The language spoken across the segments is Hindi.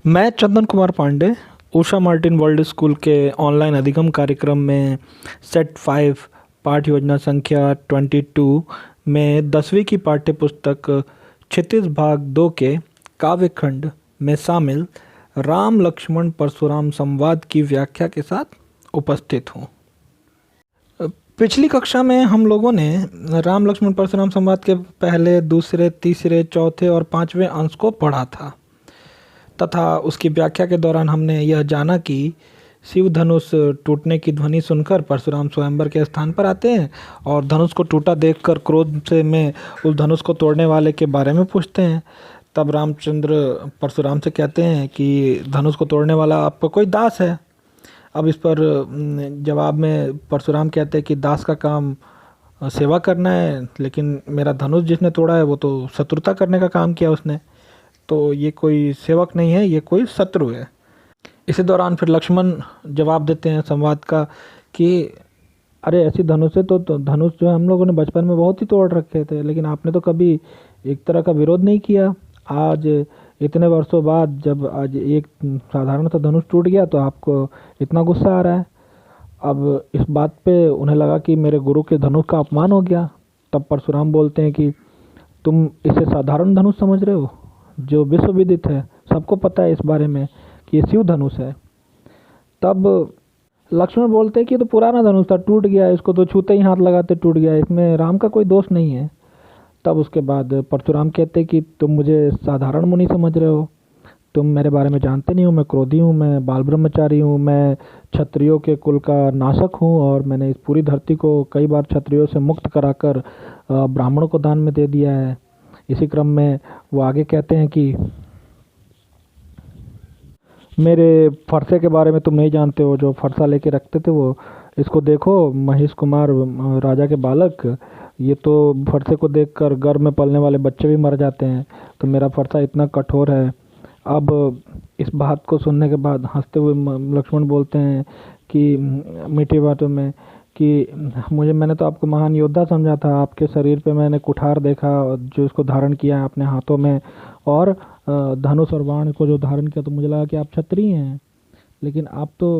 मैं Chandan Kumar Pandey Usha Martin world school के ऑनलाइन अधिगम कार्यक्रम में सेट 5 पाठ योजना संख्या 22 में 10वीं की पाठ्य पुस्तक क्षितिज भाग 2 के काव्यखंड में शामिल राम लक्ष्मण परशुराम संवाद की व्याख्या के साथ उपस्थित हूँ। पिछली कक्षा में हम लोगों ने राम लक्ष्मण परशुराम संवाद के पहले, दूसरे, तीसरे, चौथे और पांचवें अंश को पढ़ा था तथा उसकी व्याख्या के दौरान हमने यह जाना कि शिव धनुष टूटने की ध्वनि सुनकर परशुराम स्वयंवर के स्थान पर आते हैं और धनुष को टूटा देखकर क्रोध से में उस धनुष को तोड़ने वाले के बारे में पूछते हैं। तब रामचंद्र परशुराम से कहते हैं कि धनुष को तोड़ने वाला आपका कोई दास है। अब इस पर जवाब में परशुराम कहते हैं कि दास का काम सेवा करना है, लेकिन मेरा धनुष जिसने तोड़ा है वो तो शत्रुता करने का काम किया उसने, तो ये कोई सेवक नहीं है, ये कोई शत्रु है। इसी दौरान फिर लक्ष्मण जवाब देते हैं संवाद का कि अरे ऐसी धनुष है तो धनुष जो है हम लोगों ने बचपन में बहुत ही तोड़ रखे थे, लेकिन आपने तो कभी एक तरह का विरोध नहीं किया। आज इतने वर्षों बाद जब आज एक साधारण सा धनुष टूट गया तो आपको इतना गुस्सा आ रहा है। अब इस बात पे उन्हें लगा कि मेरे गुरु के धनुष का अपमान हो गया। तब परशुराम बोलते हैं कि तुम इसे साधारण धनुष समझ रहे हो जो विश्व विदित है, सबको पता है इस बारे में कि ये शिव धनुष है। तब लक्ष्मण बोलते हैं कि ये तो पुराना धनुष था, टूट गया, इसको तो छूते ही हाथ लगाते टूट गया, इसमें राम का कोई दोष नहीं है। तब उसके बाद परशुराम कहते हैं कि तुम मुझे साधारण मुनि समझ रहे हो, तुम मेरे बारे में जानते नहीं हो, मैं क्रोधी हूँ, मैं बाल ब्रह्मचारी हूँ, मैं क्षत्रियों के कुल का नाशक हूँ और मैंने इस पूरी धरती को कई बार क्षत्रियों से मुक्त कराकर ब्राह्मणों को दान में दे दिया है। इसी क्रम में वो आगे कहते हैं कि मेरे फरसे के बारे में तुम नहीं जानते हो, जो फरसा लेके रखते थे वो, इसको देखो महेश कुमार राजा के बालक, ये तो फरसे को देखकर गर्भ में पलने वाले बच्चे भी मर जाते हैं, तो मेरा फरसा इतना कठोर है। अब इस बात को सुनने के बाद हंसते हुए लक्ष्मण बोलते हैं कि मीठी बातों में कि मैंने तो आपको महान योद्धा समझा था, आपके शरीर पे मैंने कुठार देखा जो इसको धारण किया है अपने हाथों में, और धनुष और बाण को जो धारण किया, तो मुझे लगा कि आप क्षत्रिय हैं, लेकिन आप तो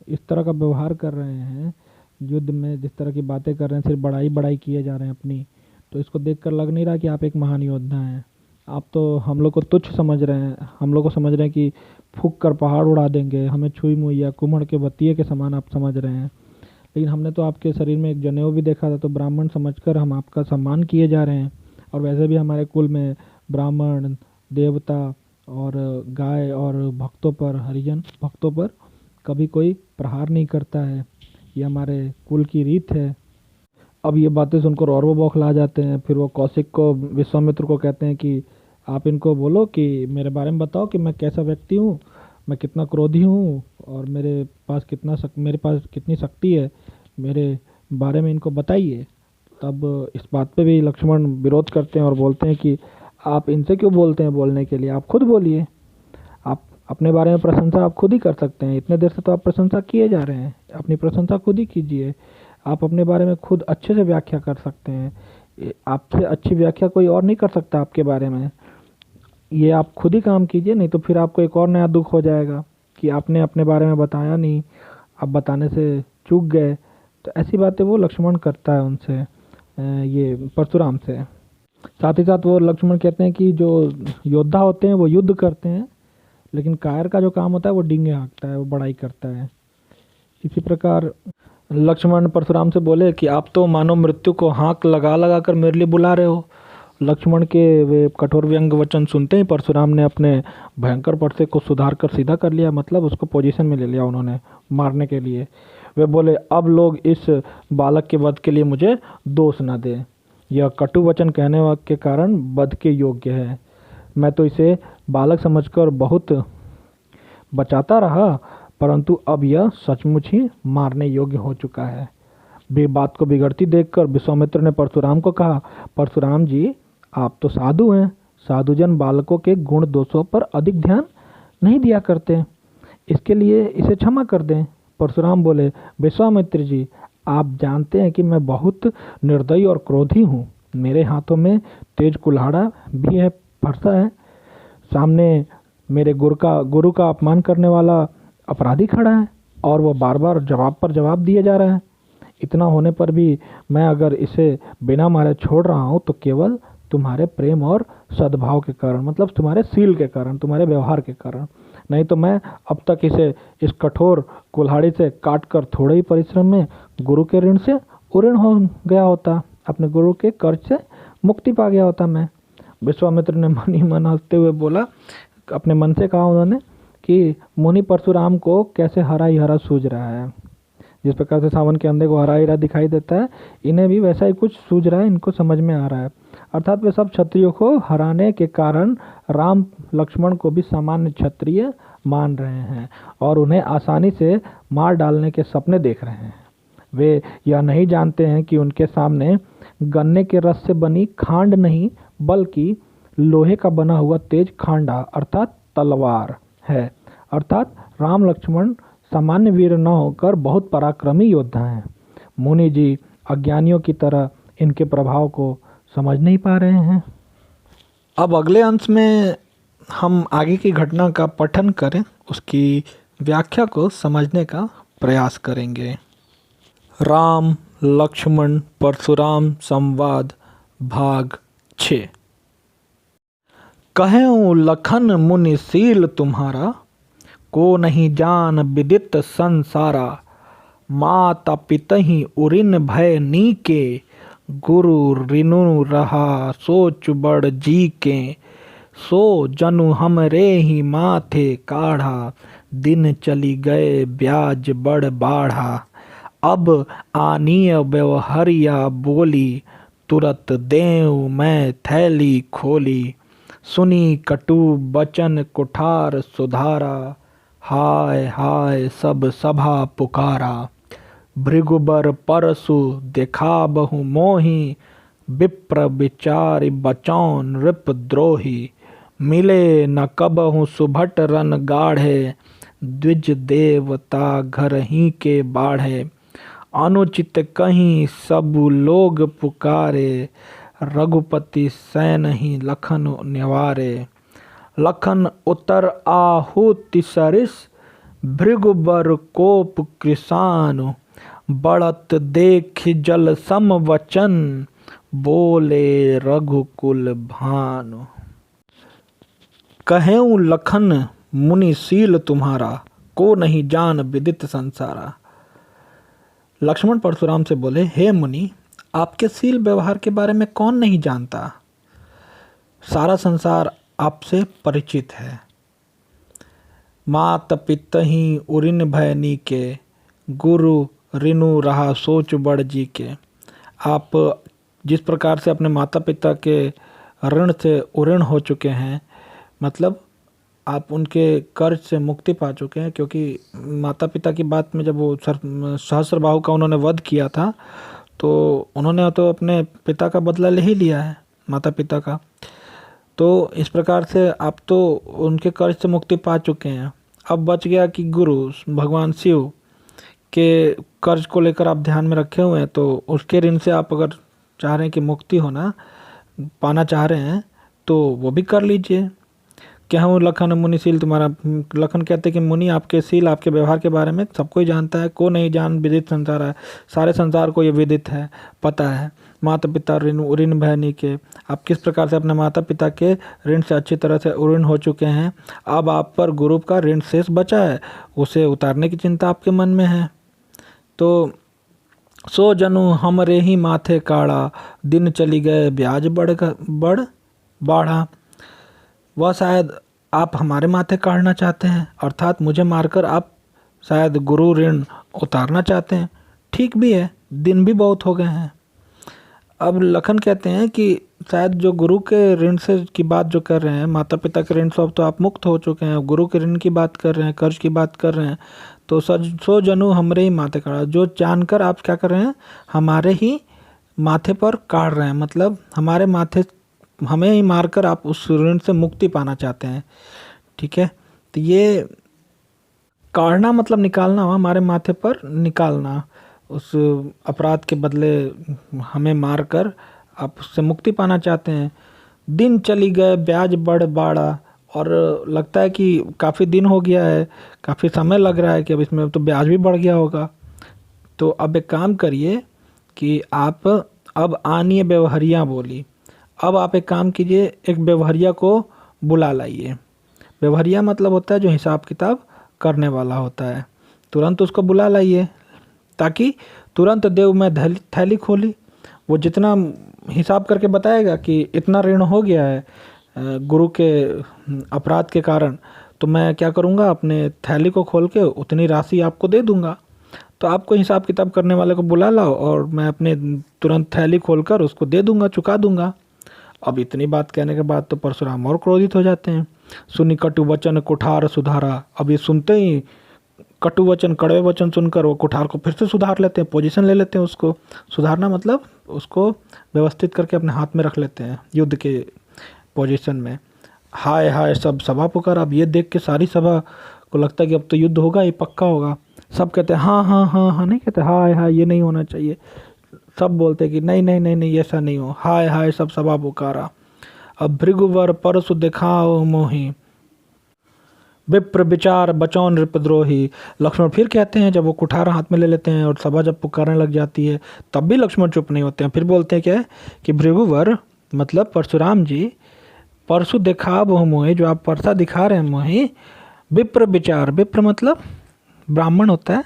इस तरह का व्यवहार कर रहे हैं, युद्ध में जिस तरह की बातें कर रहे हैं, सिर्फ बड़ाई बड़ाई किए जा रहे हैं अपनी, तो इसको देखकर लग नहीं रहा कि आप एक महान योद्धा हैं। आप तो हम लोग को तुच्छ समझ रहे हैं, हम लोग को समझ रहे हैं कि फूंक कर पहाड़ उड़ा देंगे, हमें छुई मुई कुम्हड़ के बतिये के समान आप समझ रहे हैं, लेकिन हमने तो आपके शरीर में एक जनेऊ भी देखा था, तो ब्राह्मण समझकर हम आपका सम्मान किए जा रहे हैं। और वैसे भी हमारे कुल में ब्राह्मण, देवता और गाय और भक्तों पर, हरिजन भक्तों पर कभी कोई प्रहार नहीं करता है, ये हमारे कुल की रीत है। अब ये बातें सुनकर और वो बौखला जाते हैं। फिर वो कौशिक को, विश्वामित्र को कहते हैं कि आप इनको बोलो कि मेरे बारे में बताओ कि मैं कैसा व्यक्ति हूँ, मैं कितना क्रोधी हूँ और मेरे पास कितनी शक्ति है, मेरे बारे में इनको बताइए। तब इस बात पे भी लक्ष्मण विरोध करते हैं और बोलते हैं कि आप इनसे क्यों बोलते हैं बोलने के लिए, आप खुद बोलिए, आप अपने बारे में प्रशंसा आप खुद ही कर सकते हैं, इतने देर से तो आप प्रशंसा किए जा रहे हैं, अपनी प्रशंसा खुद ही कीजिए, आप अपने बारे में खुद अच्छे से व्याख्या कर सकते हैं, आपसे अच्छी व्याख्या कोई और नहीं कर सकता आपके बारे में, ये आप खुद ही काम कीजिए, नहीं तो फिर आपको एक और नया दुख हो जाएगा कि आपने अपने बारे में बताया नहीं, आप बताने से चूक गए। तो ऐसी बातें वो लक्ष्मण करता है उनसे, ये परशुराम से। साथ ही साथ वो लक्ष्मण कहते हैं कि जो योद्धा होते हैं वो युद्ध करते हैं, लेकिन कायर का जो काम होता है वो डींगे हाँकता है, वो बड़ाई करता है। इसी प्रकार लक्ष्मण परशुराम से बोले कि आप तो मानो मृत्यु को हाँक लगा लगा कर मेरे लिए बुला रहे हो। लक्ष्मण के वे कठोर व्यंग वचन सुनते ही परशुराम ने अपने भयंकर परसे को सुधार कर सीधा कर लिया, मतलब उसको पोजीशन में ले लिया उन्होंने मारने के लिए। वे बोले अब लोग इस बालक के वध के लिए मुझे दोष न दें, यह कटु वचन कहने के कारण वध के योग्य है, मैं तो इसे बालक समझकर बहुत बचाता रहा, परंतु अब यह सचमुच ही मारने योग्य हो चुका है। बात को बिगड़ती देखकर विश्वामित्र ने परशुराम को कहा, परशुराम जी आप तो साधु हैं, साधुजन बालकों के गुण दोषों पर अधिक ध्यान नहीं दिया करते, इसके लिए इसे क्षमा कर दें। परशुराम बोले, विश्वामित्र जी आप जानते हैं कि मैं बहुत निर्दयी और क्रोधी हूँ, मेरे हाथों में तेज कुल्हाड़ा भी है, फरसा है, सामने मेरे गुरु का अपमान करने वाला अपराधी खड़ा है और वो बार बार जवाब पर जवाब दिए जा रहा है। इतना होने पर भी मैं अगर इसे बिना मारे छोड़ रहा हूँ तो केवल तुम्हारे प्रेम और सद्भाव के कारण, मतलब तुम्हारे सील के कारण, तुम्हारे व्यवहार के कारण। नहीं तो मैं अब तक इसे इस कठोर कुल्हाड़ी से काट कर थोड़े ही परिश्रम में गुरु के ऋण से उऋण हो गया होता, अपने गुरु के कर्ज से मुक्ति पा गया होता मैं। विश्वामित्र ने मन ही मन हंसते हुए बोला, अपने मन से कहा उन्होंने कि मुनि परशुराम को कैसे हरा ही हरा सूझ रहा है। जिस प्रकार से सावन के अंधे को हरा हीरा दिखाई देता है, इन्हें भी वैसा ही कुछ सूझ रहा है, इनको समझ में आ रहा है। अर्थात वे सब क्षत्रियों को हराने के कारण राम लक्ष्मण को भी सामान्य क्षत्रिय मान रहे हैं और उन्हें आसानी से मार डालने के सपने देख रहे हैं। वे यह नहीं जानते हैं कि उनके सामने गन्ने के रस से बनी खांड नहीं बल्कि लोहे का बना हुआ तेज खांडा अर्थात तलवार है। अर्थात राम लक्ष्मण सामान्य वीर न होकर बहुत पराक्रमी योद्धा हैं। मुनि जी अज्ञानियों की तरह इनके प्रभाव को समझ नहीं पा रहे हैं। अब अगले अंश में हम आगे की घटना का पठन करें, उसकी व्याख्या को समझने का प्रयास करेंगे। राम लक्ष्मण परशुराम संवाद भाग 6। कहें लखन मुनि सील तुम्हारा, को नहीं जान विदित संसारा। माता पितहि उरिन भय नीके, गुरु ऋनु रहा सोच बड़ जी के। सो जनु हमरे ही माथे काढ़ा, दिन चली गए ब्याज बड़ बाढ़ा। अब आनीय व्यवहरिया बोली, तुरत देव मैं थैली खोली। सुनी कटु बचन कुठार सुधारा, हाय हाय सब सभा पुकारा। भृगुबर परसु देखा बहु मोही, विप्र विचारि बचौन नृप द्रोही। मिले न कबहु सुभट रन गाढ़े, द्विज देवता घर ही के बाढ़े। अनुचित कहीं सब लोग पुकारे, रघुपति सैन ही लखन निवारे। लखन उतर आहुति सरिस, भृगुबर कोप कृशानु। बढ़त देख जल सम वचन, बोले रघुकुल भानु। कहें लखन मुनि सील तुम्हारा, को नहीं जान विदित संसारा। लक्ष्मण परशुराम से बोले, हे मुनि, आपके सील व्यवहार के बारे में कौन नहीं जानता। सारा संसार आपसे परिचित है। मात पितहि उरिन भय नीके, गुरु ऋनु रहा सोच बड़ जी के। आप जिस प्रकार से अपने माता पिता के ऋण से उऋण हो चुके हैं, मतलब आप उनके कर्ज से मुक्ति पा चुके हैं, क्योंकि माता पिता की बात में जब वो सहस्त्रबाहु का उन्होंने वध किया था तो उन्होंने तो अपने पिता का बदला ले ही लिया है, माता पिता का। तो इस प्रकार से आप तो उनके कर्ज से मुक्ति पा चुके हैं। अब बच गया कि गुरु भगवान शिव के कर्ज को लेकर आप ध्यान में रखे हुए हैं, तो उसके ऋण से आप अगर चाह रहे हैं कि मुक्ति होना पाना चाह रहे हैं तो वो भी कर लीजिए। क्या हूँ लखन मुनि सील तुम्हारा। लखन कहते कि मुनि आपके सील आपके व्यवहार के बारे में सबको ही जानता है। को नहीं जान विदित संसार है, सारे संसार को ये विदित है, पता है। माता पिता ऋण भय के, आप किस प्रकार से अपने माता पिता के ऋण से अच्छी तरह से उऋण हो चुके हैं। अब आप पर गुरु का ऋण शेष बचा है, उसे उतारने की चिंता आपके मन में है। तो सो जनु हमरे ही माथे काढ़ा, दिन चली गए ब्याज बड़ बाढ़ा। वह शायद आप हमारे माथे काढ़ना चाहते हैं, अर्थात मुझे मारकर आप शायद गुरु ऋण उतारना चाहते हैं। ठीक भी है, दिन भी बहुत हो गए हैं। अब लखन कहते हैं कि शायद जो गुरु के ऋण से की बात जो कर रहे हैं, माता पिता के ऋण से अब तो आप मुक्त हो चुके हैं, गुरु के ऋण की बात कर रहे हैं, कर्ज की बात कर रहे हैं। तो सो जनु हमरे ही माथे काढ़ा, जो जानकर आप क्या कर रहे हैं, हमारे ही माथे पर काढ़ रहे हैं, मतलब हमारे माथे हमें ही मारकर आप उस ऋण से मुक्ति पाना चाहते हैं। ठीक है, तो ये काढ़ना मतलब निकालना हुआ, हमारे माथे पर निकालना, उस अपराध के बदले हमें मारकर आप उससे मुक्ति पाना चाहते हैं। दिन चली गए ब्याज बड़ बाड़ा, और लगता है कि काफ़ी दिन हो गया है, काफ़ी समय लग रहा है कि अब इसमें तो ब्याज भी बढ़ गया होगा। तो अब एक काम करिए कि आप अब आनिए व्यवहारिया बोली। अब आप एक काम कीजिए, एक व्यवहारिया को बुला लाइए। व्यवहारिया मतलब होता है जो हिसाब किताब करने वाला होता है। तुरंत उसको बुला लाइए ताकि तुरंत देव में थैली खोली। वो जितना हिसाब करके बताएगा कि इतना ऋण हो गया है गुरु के अपराध के कारण, तो मैं क्या करूँगा, अपने थैली को खोल के उतनी राशि आपको दे दूँगा। तो आपको हिसाब किताब करने वाले को बुला लाओ और मैं अपने तुरंत थैली खोलकर उसको दे दूँगा, चुका दूँगा। अब इतनी बात कहने के बाद तो परशुराम और क्रोधित हो जाते हैं। सुनी कटु वचन कुठार सुधारा। अब ये सुनते ही कटु वचन, कड़वे वचन सुनकर वो कुठार को फिर से सुधार लेते हैं, पोजीशन ले लेते हैं। उसको सुधारना मतलब उसको व्यवस्थित करके अपने हाथ में रख लेते हैं युद्ध के पोजीशन में। हाय हाय सब सभा पुकार। अब ये देख के सारी सभा को लगता है कि अब तो युद्ध होगा, ये पक्का होगा। सब कहते हैं हाँ हाँ हाँ हाँ, नहीं कहते हाय हाय ये नहीं होना चाहिए। सब बोलते हैं कि नहीं नहीं नहीं नहीं ऐसा नहीं हो, हाय हाय सब सभा पुकारा। अब भृगुवर परसु दिखाओ मोहि, विप्र विचार बचौन नृपद्रोही। लक्ष्मण फिर कहते हैं, जब वो कुठार हाथ में ले लेते हैं और सभा जब पुकारने लग जाती है तब भी लक्ष्मण चुप नहीं होते हैं। फिर बोलते हैं क्या कि भृगुवर मतलब परशुराम जी, परसु दिखाव मोहि, जो आप परसा दिखा रहे हैं मोहि, विप्र विचार, विप्र मतलब ब्राह्मण होता है,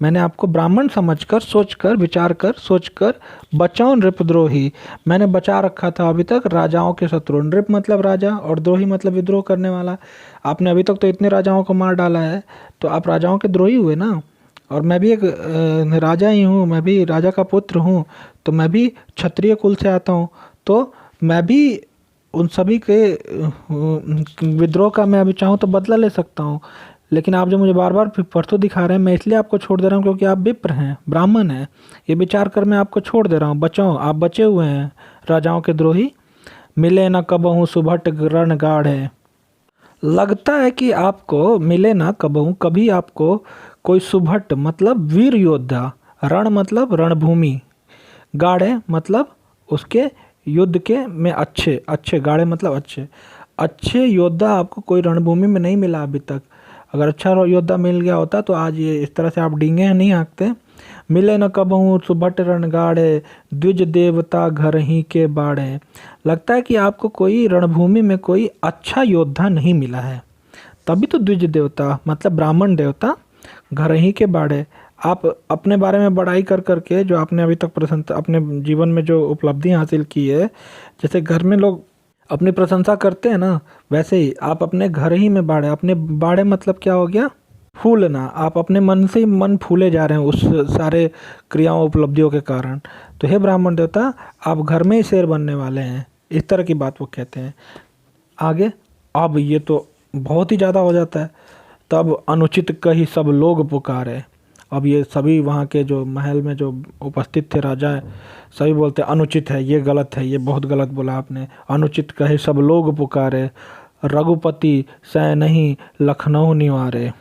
मैंने आपको ब्राह्मण समझकर सोचकर विचार कर सोचकर बचाओ नृपद्रोही, मैंने बचा रखा था अभी तक राजाओं के शत्रु। नृप मतलब राजा और द्रोही मतलब विद्रोह करने वाला। आपने अभी तक तो इतने राजाओं को मार डाला है, तो आप राजाओं के द्रोही हुए ना। और मैं भी एक राजा ही हूँ, मैं भी राजा का पुत्र हूँ, तो मैं भी क्षत्रिय कुल से आता हूँ। तो मैं भी उन सभी के विद्रोह का मैं अभी चाहूँ तो बदला ले सकता हूँ। लेकिन आप जो मुझे बार बार परसों दिखा रहे हैं, मैं इसलिए आपको छोड़ दे रहा हूँ क्योंकि आप विप्र हैं, ब्राह्मण हैं। ये विचार कर मैं आपको छोड़ दे रहा हूँ। बचाओ, आप बचे हुए हैं राजाओं के द्रोही। मिले न कबहू सुभट रण गाढ़ है। लगता है कि आपको मिले ना कबहू, कभी आपको कोई सुभट मतलब वीर योद्धा, रण मतलब रणभूमि, गाढ़े मतलब उसके युद्ध के में अच्छे, अच्छे गाढ़े मतलब अच्छे, अच्छे योद्धा आपको कोई रणभूमि में नहीं मिला अभी तक। अगर अच्छा योद्धा मिल गया होता तो आज ये इस तरह से आप डींगे नहीं हाँकते। मिले न कबहू सुभट रण गाढ़े, द्विज देवता घर ही के बाड़े। लगता है कि आपको कोई रणभूमि में कोई अच्छा योद्धा नहीं मिला है, तभी तो द्विज देवता मतलब ब्राह्मण देवता घर ही के बाड़े। आप अपने बारे में बड़ाई कर करके जो आपने अभी तक प्रशंसा अपने जीवन में जो उपलब्धि हासिल की है, जैसे घर में लोग अपनी प्रशंसा करते हैं ना, वैसे ही आप अपने घर ही में बाड़े। अपने बाड़े मतलब क्या हो गया, फूलना। आप अपने मन से ही मन फूले जा रहे हैं उस सारे क्रियाओं उपलब्धियों के कारण। तो हे ब्राह्मण देवता, आप घर में ही शेर बनने वाले हैं, इस तरह की बात वो कहते हैं। आगे अब ये तो बहुत ही ज़्यादा हो जाता है। तब अनुचित कही सब लोग पुकारे। अब ये सभी वहाँ के जो महल में जो उपस्थित थे राजा है, सभी बोलते अनुचित है, ये गलत है, ये बहुत गलत बोला आपने। अनुचित कहे सब लोग पुकारे, रघुपति सै नहीं लखनऊ निवारे।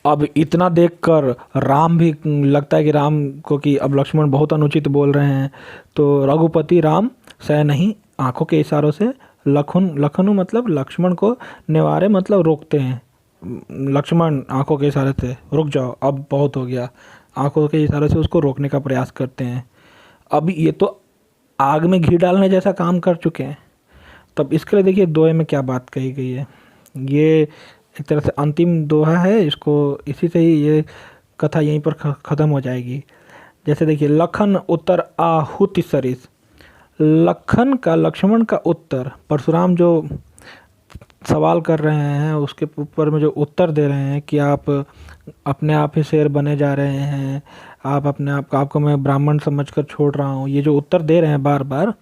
अब इतना देखकर राम भी लगता है कि राम को कि अब लक्ष्मण बहुत अनुचित बोल रहे हैं। तो रघुपति राम सह नहीं, आंखों के इशारों से लखनऊ मतलब लक्ष्मण को निवारे मतलब रोकते हैं। लक्ष्मण आंखों के इशारे से रुक जाओ, अब बहुत हो गया, आंखों के इशारे से उसको रोकने का प्रयास करते हैं। अब ये तो आग में घी डालने जैसा काम कर चुके हैं। तब इसके लिए देखिए दोहे में क्या बात कही गई है। ये एक तरह से अंतिम दोहा है, इसको इसी से ही ये कथा यहीं पर ख़त्म हो जाएगी। जैसे देखिए, लखन उत्तर आहुति सरिस। लखन का, लक्ष्मण का उत्तर, परशुराम जो सवाल कर रहे हैं उसके ऊपर में जो उत्तर दे रहे हैं कि आप अपने आप ही शेर बने जा रहे हैं, आप अपने आप को, आपको मैं ब्राह्मण समझकर छोड़ रहा हूँ, ये जो उत्तर दे रहे हैं बार बार,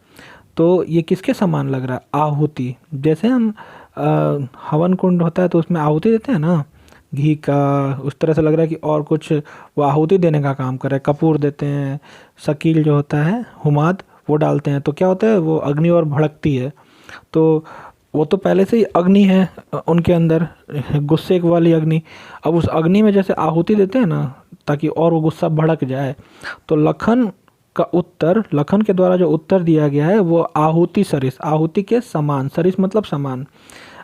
तो ये किसके समान लग रहा है, आहुति। जैसे हम हवन कुंड होता है तो उसमें आहुति देते हैं ना घी का, उस तरह से लग रहा है कि और कुछ वो आहुति देने का काम कर रहे हैं। कपूर देते हैं, शकील जो होता है हुमाद वो डालते हैं, तो क्या होता है वो अग्नि और भड़कती है। तो वो तो पहले से ही अग्नि है उनके अंदर, गुस्से वाली अग्नि। अब उस अग्नि में जैसे आहुति देते हैं ना ताकि और वो गुस्सा भड़क जाए, तो लखन का उत्तर, लखन के द्वारा जो उत्तर दिया गया है वो आहुति सरिस, आहुति के समान, सरिस मतलब समान।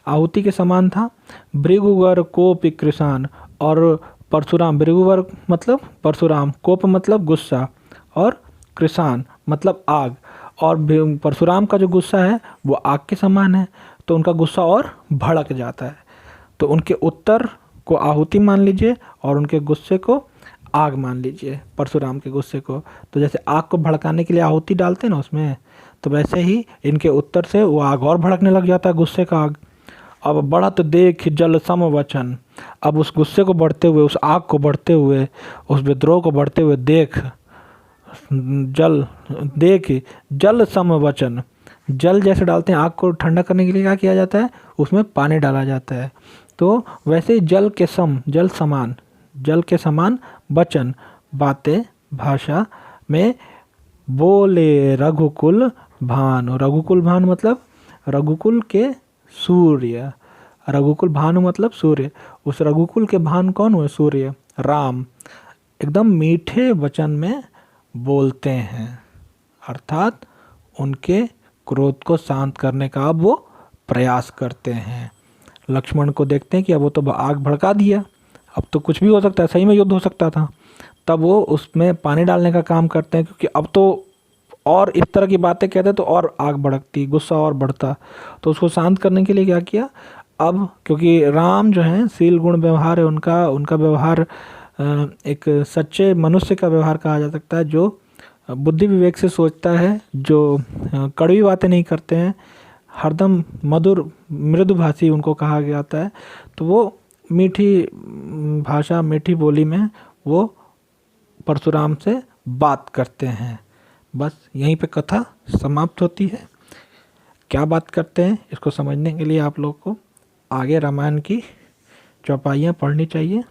आहुति के समान था। भृगुवर कोप कृषान, और परशुराम, भृगुवर मतलब परशुराम, कोप मतलब गुस्सा, और कृषान मतलब आग। और परशुराम का जो गुस्सा है वो आग के समान है, तो उनका गुस्सा और भड़क जाता है। तो उनके उत्तर को आहुति मान लीजिए और उनके गुस्से को आग मान लीजिए, परशुराम के गुस्से को। तो जैसे आग को भड़काने के लिए आहुति डालते हैं ना उसमें, तो वैसे ही इनके उत्तर से वो आग और भड़कने लग जाता है, गुस्से का आग। अब बढ़त देख जल सम वचन, अब उस गुस्से को बढ़ते हुए, उस आग को बढ़ते हुए, उस विद्रोह को बढ़ते हुए देख जल सम वचन, जल जैसे डालते हैं आग को ठंडा करने के लिए, क्या किया जाता है, उसमें पानी डाला जाता है। तो वैसे ही जल के सम, जल समान, जल के समान वचन, बातें, भाषा में बोले रघुकुल भानु। रघुकुल भानु मतलब रघुकुल के सूर्य, रघुकुल भानु मतलब सूर्य। उस रघुकुल के भानु कौन हुए, सूर्य, राम, एकदम मीठे वचन में बोलते हैं, अर्थात उनके क्रोध को शांत करने का अब वो प्रयास करते हैं। लक्ष्मण को देखते हैं कि अब वो तो आग भड़का दिया, अब तो कुछ भी हो सकता है, सही में युद्ध हो सकता था। तब वो उसमें पानी डालने का काम करते हैं, क्योंकि अब तो और इस तरह की बातें कहते तो और आग भड़कती, गुस्सा और बढ़ता। तो उसको शांत करने के लिए क्या किया, अब क्योंकि राम जो है शील गुण व्यवहार है उनका, उनका व्यवहार एक सच्चे मनुष्य का व्यवहार कहा जा सकता है, जो बुद्धि विवेक से सोचता है, जो कड़वी बातें नहीं करते हैं, हरदम मधुर मृदुभाषी उनको कहा जाता है। तो वो मीठी भाषा, मीठी बोली में वो परशुराम से बात करते हैं। बस यहीं पे कथा समाप्त होती है। क्या बात करते हैं इसको समझने के लिए आप लोग को आगे रामायण की चौपाइयाँ पढ़नी चाहिए।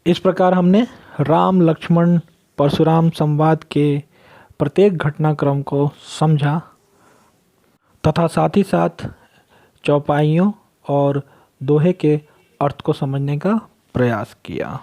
इस प्रकार हमने राम लक्ष्मण परशुराम संवाद के प्रत्येक घटनाक्रम को समझा तथा साथ ही साथ चौपाइयों और दोहे के अर्थ को समझने का प्रयास किया।